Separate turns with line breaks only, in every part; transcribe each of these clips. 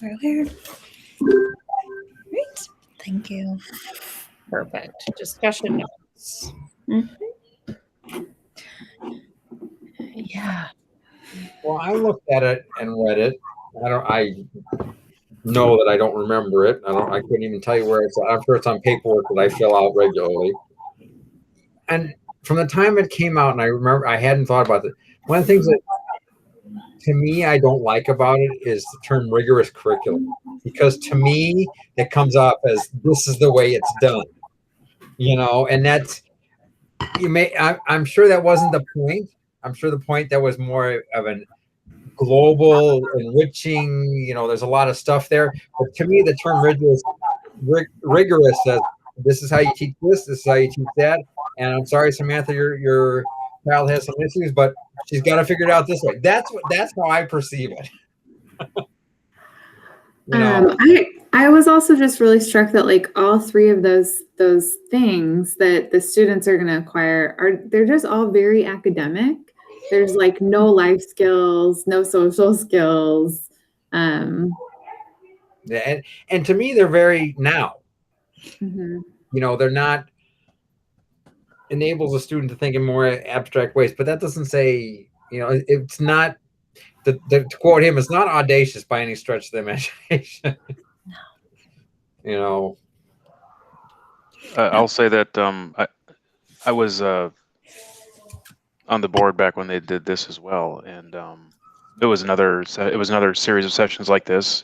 Where? Right. Thank you.
Perfect. Discussion notes.
Yeah.
Well, I looked at it and read it. I know that I don't remember it. I couldn't even tell you where it's. I'm sure it's on paperwork that I fill out regularly. And from the time it came out, and I remember I hadn't thought about it. One of the things that, to me, I don't like about it is the term rigorous curriculum, because to me it comes off as this is the way it's done. And that's I'm sure that wasn't the point. I'm sure the point that was more of an global enriching, there's a lot of stuff there. But to me, the term rigorous says this is how you teach this is how you teach that. And I'm sorry, Samantha, your child has some issues, but she's got to figure it out this way. That's how I perceive it.
I was also just really struck that like all three of those things that the students are going to acquire they're just all very academic. There's like no life skills, no social skills.
Yeah, and to me, they're very now. They're not enables a student to think in more abstract ways, but that doesn't say, it's not. To quote him, it's not audacious by any stretch of the imagination.
I'll say that I was on the board back when they did this as well, and it was another series of sessions like this,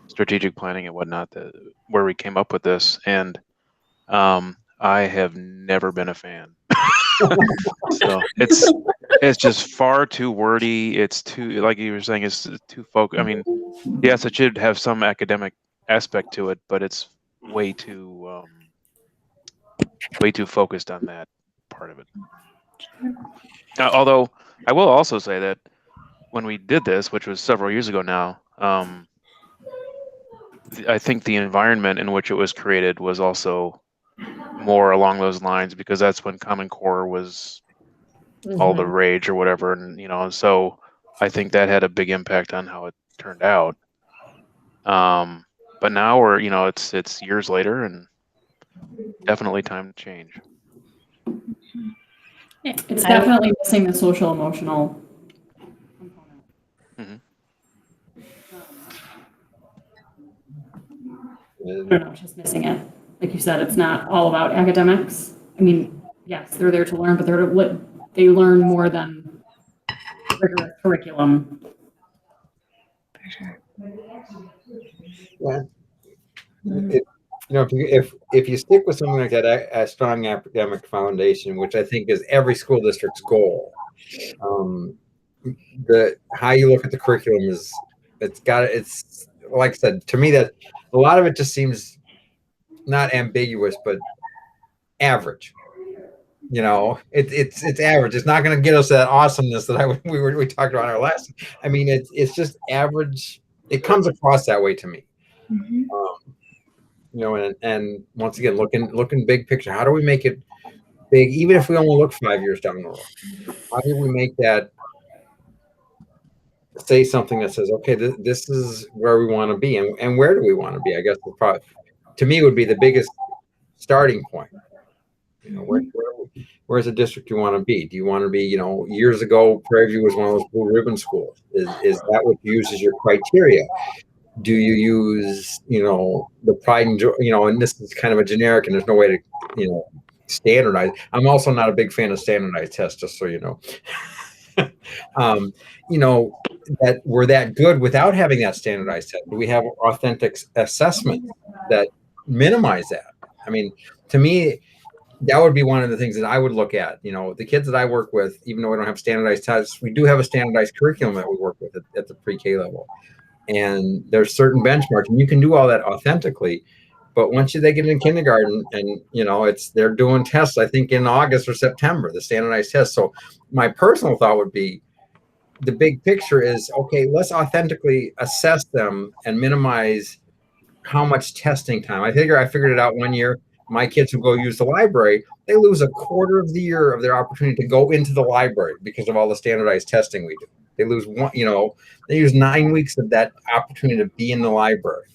strategic planning and whatnot, where we came up with this, and I have never been a fan. So it's just far too wordy. It's too, like you were saying, it's too focused. I mean, yes, it should have some academic aspect to it, but it's way too focused on that part of it. Although I will also say that when we did this, which was several years ago now, I think the environment in which it was created was also more along those lines, because that's when Common Core was all the rage or whatever, and so I think that had a big impact on how it turned out. But now we're it's years later, and definitely time to change.
It's definitely missing the social emotional component. I don't know, just missing it. Like you said, it's not all about academics. I mean, yes, they're there to learn, but they learn more than rigorous curriculum.
For sure.
Yeah. If you stick with something like that, a strong academic foundation, which I think is every school district's goal, how you look at the curriculum it's like I said, to me, that a lot of it just seems not ambiguous, but average. It's average. It's not going to get us that awesomeness that we talked about in our last. I mean, it's just average. It comes across that way to me. And once again, looking big picture. How do we make it big, even if we only look 5 years down the road? How do we make that say something that says, okay, this is where we want to be, and where do we want to be? I guess to me would be the biggest starting point. Where's the district you want to be? Do you want to be, years ago, Prairie View was one of those blue ribbon schools. Is that what you use as your criteria? Do you use, the pride and joy, and this is kind of a generic, and there's no way to, standardize. I'm also not a big fan of standardized tests, just so you know. That we're that good without having that standardized test. Do we have authentic assessment that minimize that? I mean, to me, that would be one of the things that I would look at. The kids that I work with, even though we don't have standardized tests, we do have a standardized curriculum that we work with at the pre-K level. And there's certain benchmarks, and you can do all that authentically. But once they get in kindergarten, and they're doing tests, I think in August or September, the standardized tests. So my personal thought would be, the big picture is, okay, let's authentically assess them and minimize how much testing time. I figured it out one year. My kids who go use the library, they lose a quarter of the year of their opportunity to go into the library because of all the standardized testing we do. They lose one, they use 9 weeks of that opportunity to be in the library.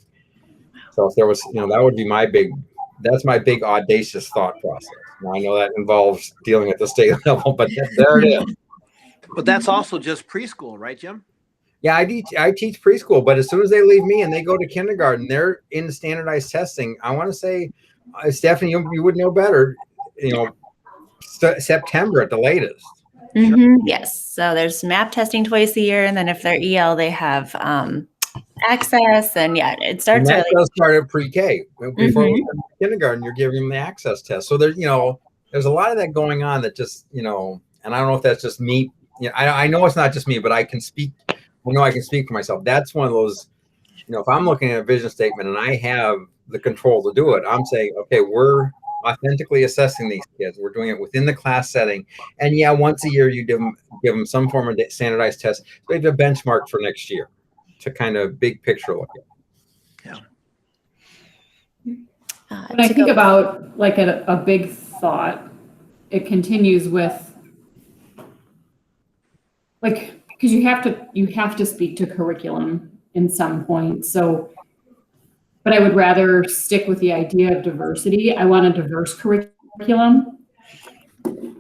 So if there was, that would be that's my big audacious thought process. Now, I know that involves dealing at the state level, but there it is.
But that's also just preschool, right, Jim?
Yeah, I teach preschool, but as soon as they leave me and they go to kindergarten, they're in standardized testing. I want to say, Stephanie, you would know better, September at the latest.
Yes. So there's MAP testing twice a year, and then if they're EL, they have access, and yeah, it starts
And that
early.
does start at pre-K. Before we go to kindergarten, you're giving them the access test. So there's a lot of that going on that just, and I don't know if that's just me. I know it's not just me, but I can speak for myself. That's one of those, if I'm looking at a vision statement and I have the control to do it, I'm saying, okay, we're authentically assessing these kids. We're doing it within the class setting. And yeah, once a year you give them some form of standardized test. So they have a benchmark for next year to kind of big picture look at.
Yeah.
When I think about like a big thought, it continues with like, because you have to speak to curriculum in some point. So, but I would rather stick with the idea of diversity. I want a diverse curriculum.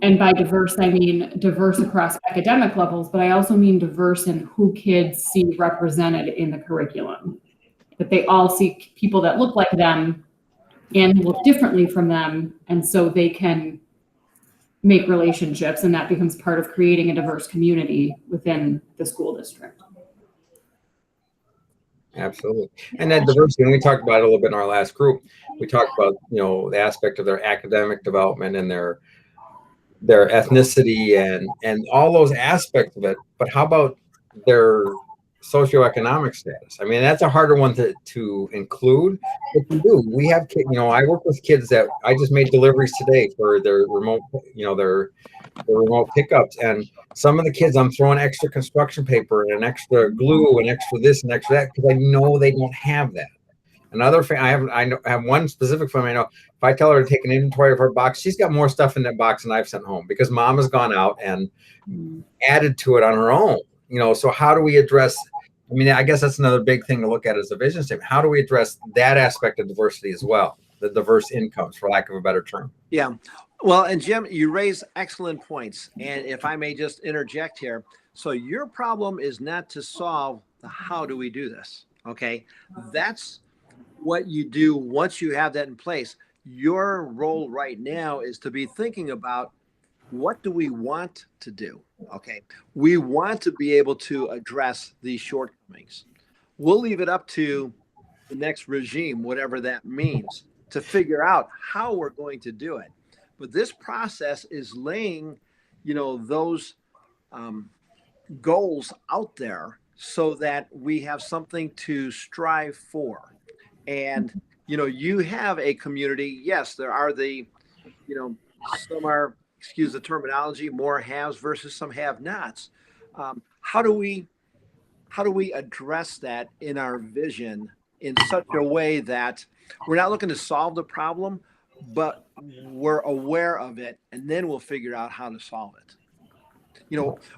And by diverse, I mean diverse across academic levels, but I also mean diverse in who kids see represented in the curriculum. That they all see people that look like them and look differently from them. And so they can make relationships, and that becomes part of creating a diverse community within the school district.
Absolutely. And that diversity, and we talked about it a little bit in our last group, we talked about, the aspect of their academic development and their ethnicity and all those aspects of it. But how about their socioeconomic status? I mean, that's a harder one to include, but we do. We have kids, I work with kids that I just made deliveries today for their remote, their remote pickups. And some of the kids, I'm throwing extra construction paper and extra glue and extra this and extra that because I know they don't have that. Another family, I have one specific family I know. If I tell her to take an inventory of her box, she's got more stuff in that box than I've sent home because mom has gone out and added to it on her own. So how do we address? I mean, I guess that's another big thing to look at as a vision statement. How do we address that aspect of diversity as well? The diverse incomes, for lack of a better term.
Yeah. Well, and Jim, you raise excellent points. And if I may just interject here. So your problem is not to solve the how do we do this? Okay. That's what you do once you have that in place. Your role right now is to be thinking about what do we want to do? Okay. We want to be able to address these shortcomings. We'll leave it up to the next regime, whatever that means, to figure out how we're going to do it. But this process is laying, those goals out there so that we have something to strive for. And, you have a community. Yes, there are some are, excuse the terminology, more haves versus some have-nots. How do we address that in our vision in such a way that we're not looking to solve the problem, but we're aware of it, and then we'll figure out how to solve it.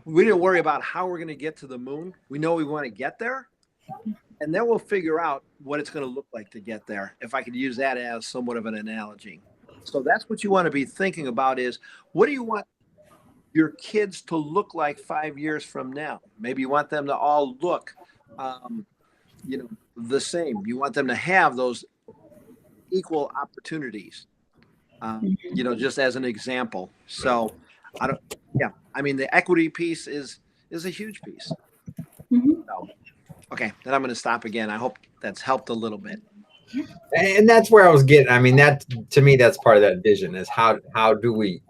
We didn't worry about how we're going to get to the moon. We know we want to get there, and then we'll figure out what it's going to look like to get there, if I could use that as somewhat of an analogy. So that's what you want to be thinking about is, what do you want your kids to look like 5 years from now? Maybe you want them to all look, the same. You want them to have those equal opportunities, just as an example. So the equity piece is a huge piece. So, okay, then I'm going to stop again. I hope that's helped a little bit.
And that's where I was getting. I mean, that to me, that's part of that vision is how do we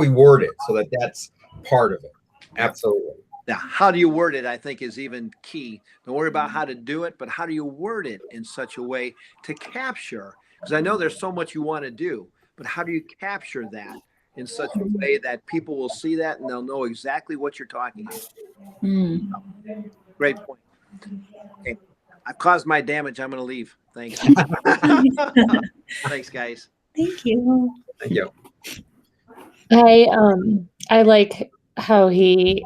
word it so that that's part of it. Absolutely.
Now, how do you word it, I think, is even key. Don't worry about how to do it, but how do you word it in such a way to capture? Because I know there's so much you want to do, but how do you capture that in such a way that people will see that and they'll know exactly what you're talking about? Great point. Okay. I've caused my damage. I'm going to leave. Thanks. Thanks, guys.
Thank you.
Thank you.
I like how he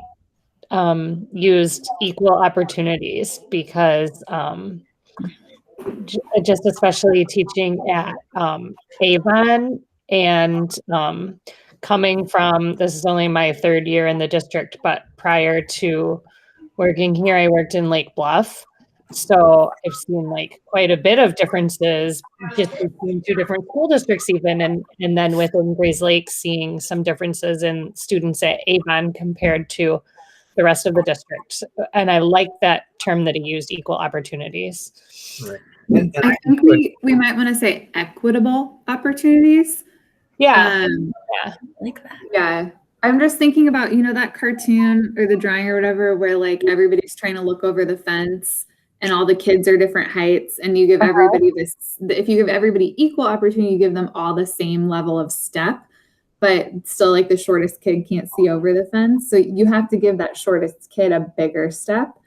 used equal opportunities because just especially teaching at Avon and coming from, this is only my third year in the district, but prior to working here, I worked in Lake Bluff. So I've seen like quite a bit of differences just between two different school districts even, and then within Grays Lake, seeing some differences in students at Avon compared to the rest of the district. And I like that term that he used, equal opportunities.
Right.
I think we might want to say equitable opportunities.
Yeah.
I like that.
Yeah. I'm just thinking about, that cartoon or the drawing or whatever, where like everybody's trying to look over the fence and all the kids are different heights, and you give everybody if you give everybody equal opportunity, you give them all the same level of step, but still like the shortest kid can't see over the fence. So you have to give that shortest kid a bigger step.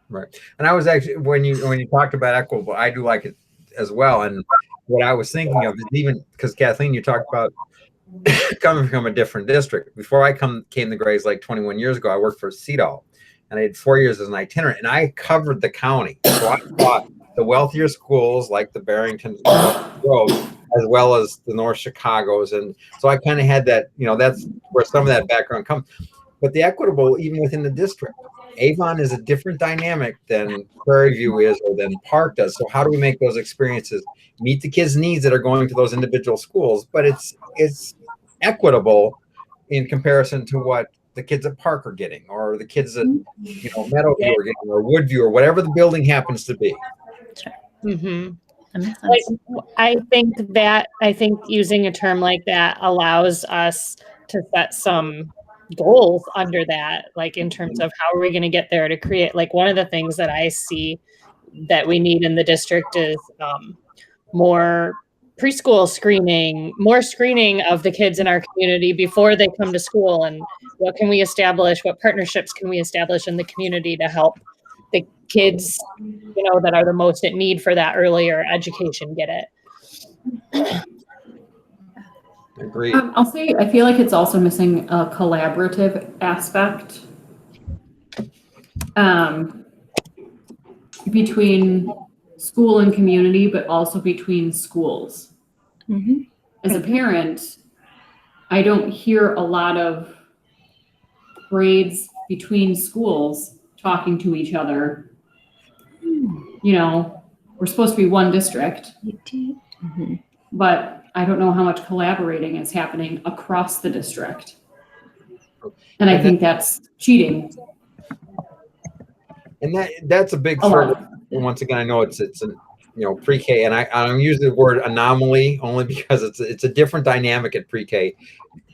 Right. And I was actually, when you talked about equitable, I do like it as well. And what I was thinking of is, even because Kathleen, you talked about coming from a different district. Before I came to Grays Lake 21 years ago, I worked for CEDAW, and I had 4 years as an itinerant, and I covered the county. So I taught the wealthier schools like the Barrington Grove, as well as the North Chicagos. And so I kind of had that, that's where some of that background comes. But the equitable, even within the district, Avon is a different dynamic than Prairie View is or than Park does. So how do we make those experiences meet the kids' needs that are going to those individual schools, but it's equitable in comparison to what the kids at Park are getting, or the kids at Meadowview are getting, or Woodview, or whatever the building happens to be.
Mm-hmm.
That makes sense.
I think using a term like that allows us to set some goals under that, like in terms of how are we going to get there to create, like one of the things that I see that we need in the district is more preschool screening, more screening of the kids in our community before they come to school. And what can we establish? What partnerships can we establish in the community to help the kids, that are the most at need for that earlier education get it?
Agreed.
I'll say, I feel like it's also missing a collaborative aspect between school and community, but also between schools.
Mm-hmm.
As a parent, I don't hear a lot of grades between schools talking to each other. We're supposed to be one district,
Mm-hmm.
but I don't know how much collaborating is happening across the district. And I think that's cheating.
And that's a big struggle. And once again, I know it's pre-K, and I'm using the word anomaly only because it's a different dynamic at pre-K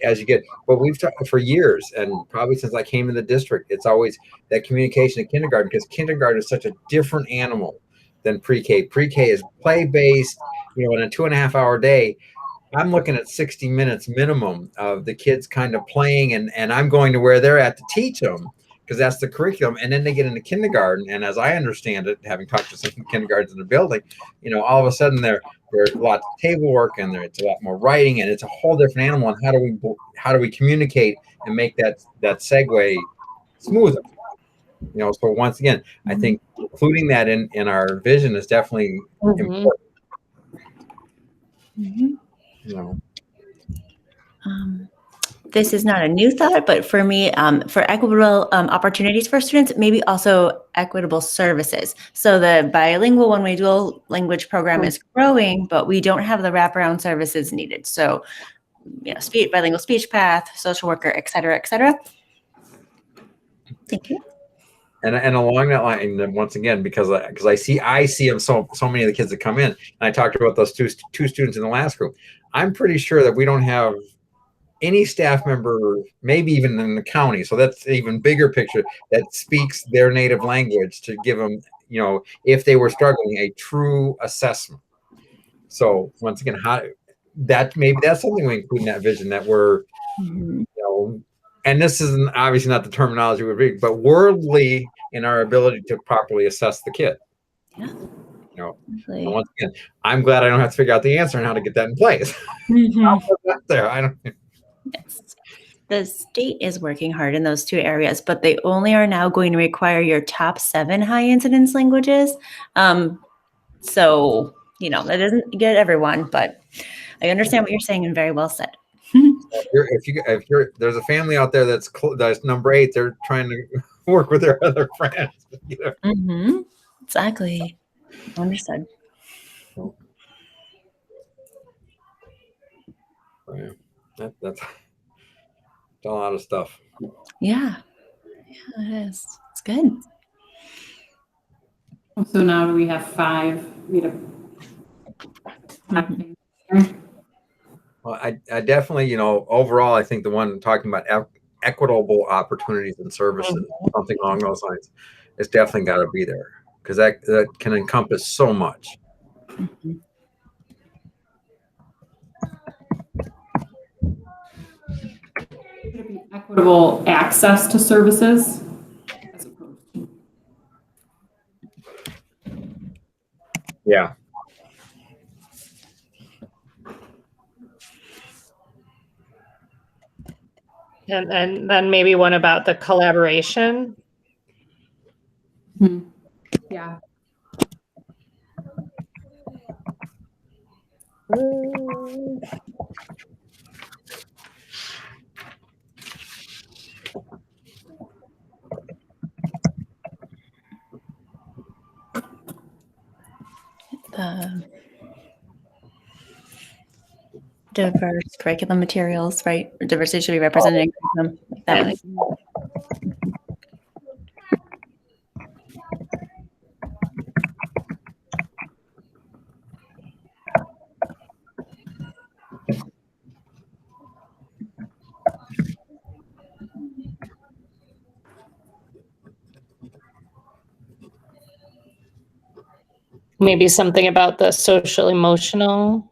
as you get. But we've talked for years, and probably since I came in the district, it's always that communication in kindergarten, because kindergarten is such a different animal than pre-K. Pre-K is play-based, in a 2.5-hour day. I'm looking at 60 minutes minimum of the kids kind of playing, and I'm going to where they're at to teach them, because that's the curriculum. And then they get into kindergarten, and as I understand it, having talked to some kindergartens in the building, all of a sudden there's lots of table work, and it's a lot more writing, and it's a whole different animal. And how do we communicate and make that segue smoother? So once again, I think including that in our vision is definitely important.
Mm-hmm. This is not a new thought, but for me, for equitable opportunities for students, maybe also equitable services. So the bilingual one-way dual language program is growing, but we don't have the wraparound services needed. So, bilingual speech path, social worker, et cetera, et cetera. Thank you.
And along that line, once again, because I see them, so many of the kids that come in, and I talked about those two students in the last group. I'm pretty sure that we don't have any staff member, maybe even in the county, so that's an even bigger picture, that speaks their native language to give them, if they were struggling, a true assessment. So once again, maybe that's something we include in that vision, that we're, and this isn't obviously not the terminology would be, but worldly in our ability to properly assess the kid.
Yeah.
And once again, I'm glad I don't have to figure out the answer and how to get that in place.
Mm-hmm.
I'll put that there. I don't.
Yes. the state is working hard in those two areas, but they only are now going to require your top 7 high incidence languages. So, that doesn't get everyone, but I understand what you're saying and very well said.
If you're there's a family out there that's number 8, they're trying to work with their other friends.
Exactly. Understood.
Yeah. That's a lot of stuff.
Yeah. Yeah, it is. It's good.
So now we have 5. We have
Well, I definitely, overall, I think the one talking about equitable opportunities and services, something along those lines, it's definitely got to be there because that can encompass so much.
Should it be equitable access to services? As opposed to
Yeah.
And then maybe one about the collaboration.
yeah.
Diverse curriculum materials, right? Diversity should be represented in curriculum. Like that.
Maybe something about the social emotional.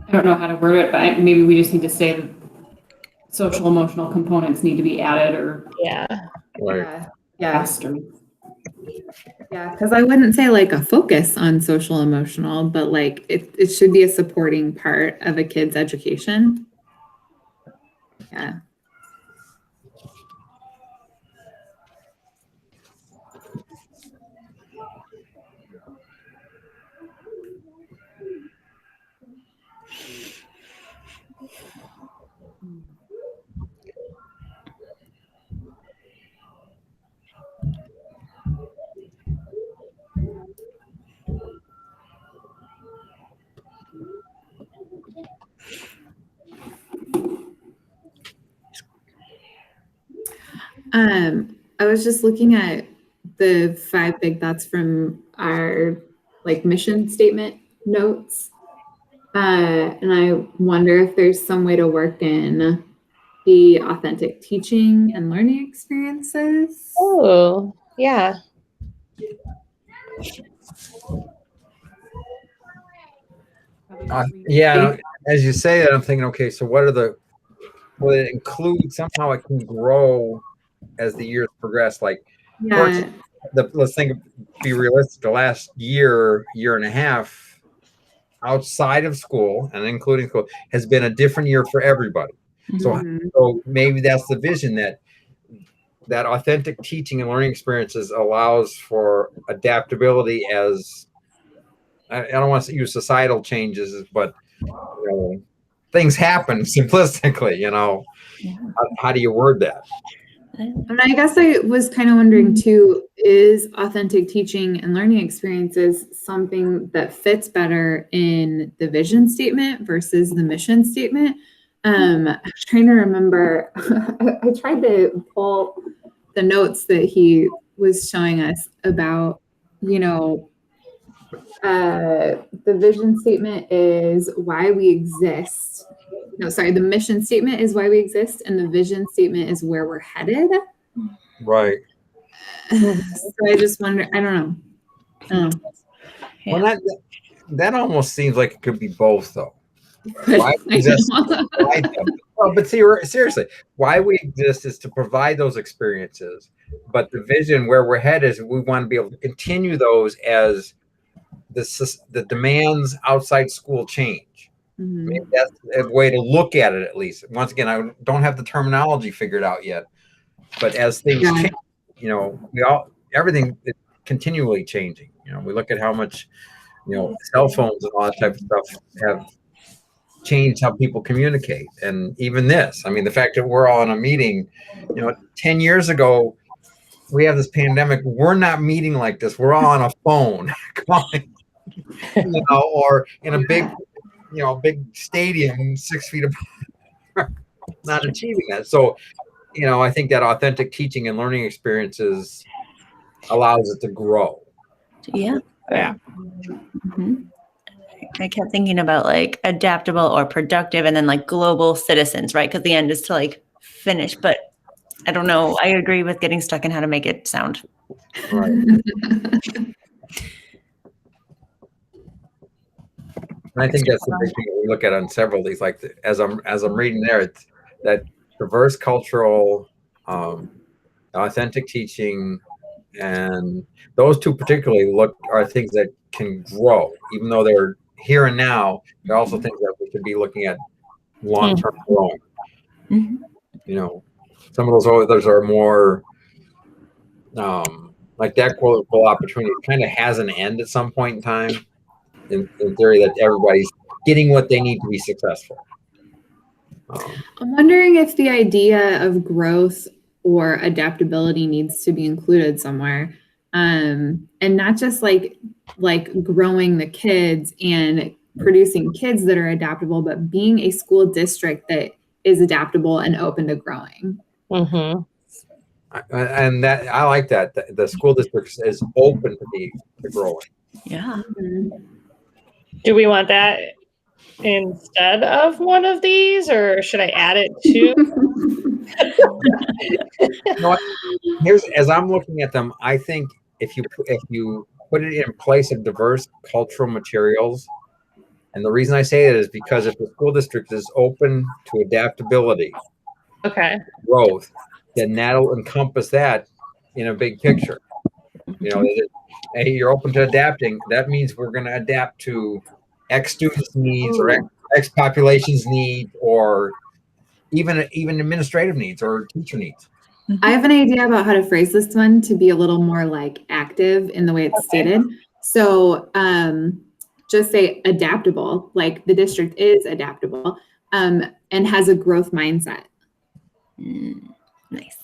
I don't know how to word it, but maybe we just need to say that social emotional components need to be added or
Yeah.
Right.
asked or
Yeah, because I wouldn't say like a focus on social emotional, but like it should be a supporting part of a kid's education. Yeah. I was just looking at the 5 big thoughts from our like mission statement notes. And I wonder if there's some way to work in the authentic teaching and learning experiences.
Oh, yeah.
Yeah. As you say that, I'm thinking, okay, so will it include somehow it can grow as the years progress? Like,
Yeah.
let's be realistic. The last year and a half outside of school and including school has been a different year for everybody. So maybe that's the vision that authentic teaching and learning experiences allows for adaptability as I don't want to use societal changes, but things happen simplistically, how do you word that?
And I guess I was kind of wondering too, is authentic teaching and learning experiences something that fits better in the vision statement versus the mission statement? I was trying to remember, I tried to pull the notes that he was showing us about, the vision statement is why we exist. No, sorry, the mission statement is why we exist, and the vision statement is where we're headed.
Right.
So I just wonder, I don't know.
Yeah.
Well, that almost seems like it could be both, though.
But
Why
I
exist?
know.
No, but seriously, why we exist is to provide those experiences. But the vision where we're headed is we want to be able to continue those as the demands outside school change.
Mhm.
Maybe that's a way to look at it, at least. Once again, I don't have the terminology figured out yet, but as things
Yeah.
change, everything is continually changing. We look at how much, cell phones and all that type of stuff have changed how people communicate. And even this, I mean, the fact that we're all in a meeting, 10 years ago, we have this pandemic. We're not meeting like this. We're all on a phone calling, or in a big, big stadium, 6 feet apart, not achieving that. So, I think that authentic teaching and learning experiences allows it to grow.
Yeah.
Yeah.
Mhm. I kept thinking about like adaptable or productive and then like global citizens, right? Because the end is to like finish, but I don't know. I agree with getting stuck in how to make it sound.
Right. And I think that's the big thing that we look at on several of these. Like as I'm reading there, it's that diverse cultural, authentic teaching, and those two particularly are things that can grow, even though they're here and now. They're also things that we should be looking at long-term growing.
Mhm.
Some of those others are more like that equitable opportunity kind of has an end at some point in time. In theory, that everybody's getting what they need to be successful.
I'm wondering if the idea of growth or adaptability needs to be included somewhere, and not just like growing the kids and producing kids that are adaptable, but being a school district that is adaptable and open to growing.
Mm-hmm.
And that I like that the school district is open to growing.
Yeah.
Do we want that instead of one of these, or should I add it to?
As I'm looking at them, I think if you put it in place of diverse cultural materials, and the reason I say that is because if the school district is open to adaptability,
Okay.
growth, then that'll encompass that in a big picture. Hey, you're open to adapting. That means we're going to adapt to X students' needs or X population's needs, or even administrative needs or teacher needs.
I have an idea about how to phrase this one to be a little more like active in the way it's stated. So just say adaptable, like the district is adaptable, and has a growth mindset.
Nice.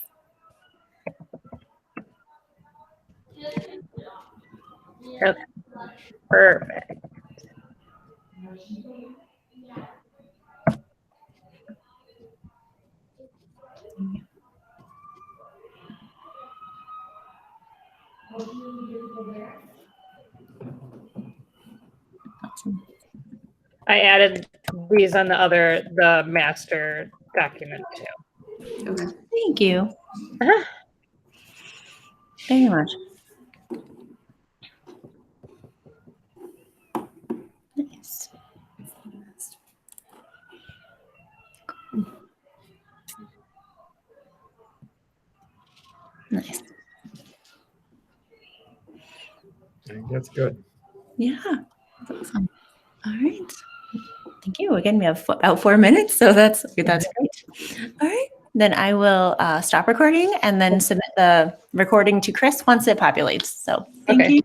Okay. Perfect.
Awesome.
I added these on the master document too.
Okay.
Thank you.
Uh-huh.
Very much. Nice. Nice.
I think that's good.
Yeah. That's awesome. All right. Thank you. Again, we have about 4 minutes, so that's great. All right. Then I will stop recording and then submit the recording to Chris once it populates. So thank
Okay.
you.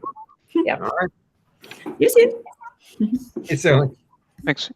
Yep.
All right.
You soon.
It's
Thanks.